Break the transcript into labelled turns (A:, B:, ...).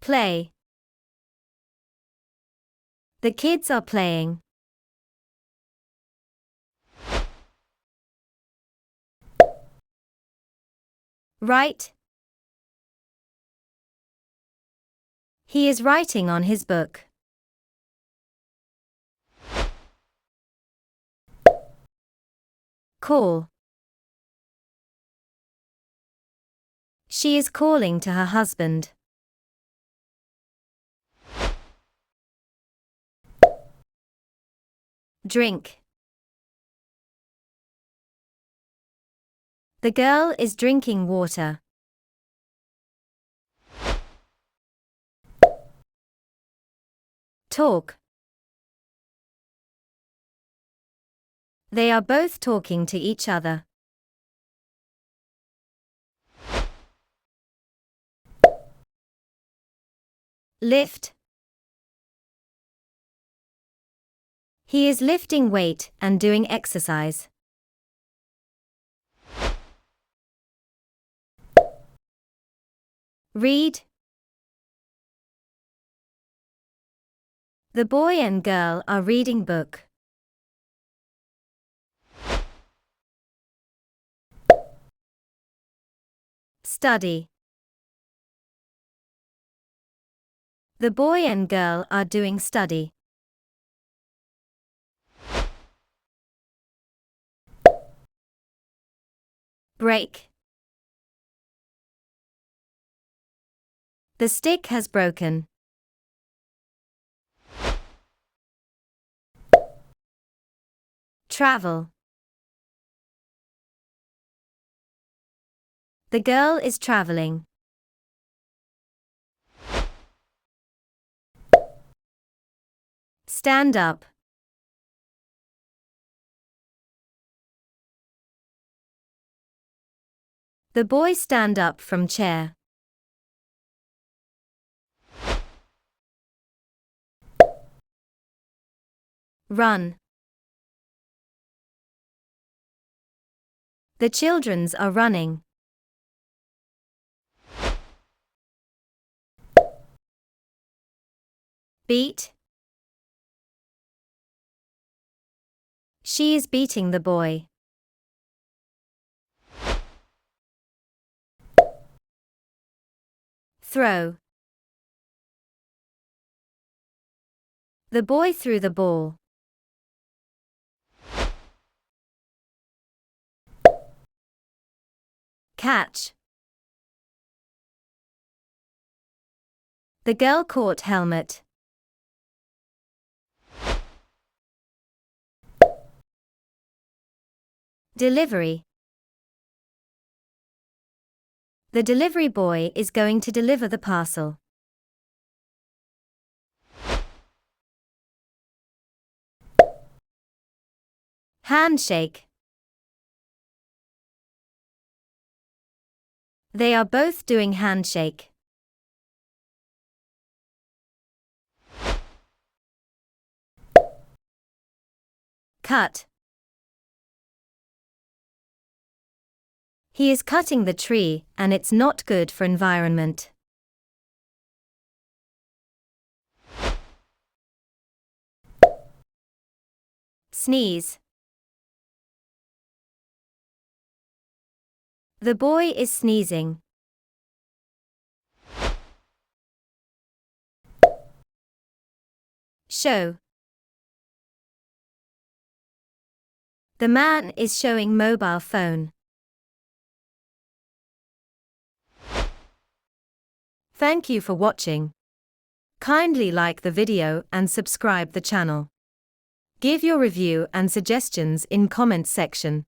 A: Play. The kids are playing. Write. He is writing on his book. Call. She is calling to her husband. Drink. The girl is drinking water. Talk. They are both talking to each other. Lift. He is lifting weight and doing exercise. Read. The boy and girl are reading book. Study. The boy and girl are doing study. Break. The stick has broken. Travel. The girl is traveling. Stand up. The boy stand up from chair. Run. The childrens are running. Beat. She is beating the boy. Throw. The boy threw the ball. Catch. The girl caught helmet. Delivery. The delivery boy is going to deliver the parcel. Handshake. They are both doing handshake. Cut. He is cutting the tree, and it's not good for environment. Sneeze. The boy is sneezing. Show. The man is showing mobile phone. Thank you for watching. Kindly like the video and subscribe the channel. Give your review and suggestions in comments section.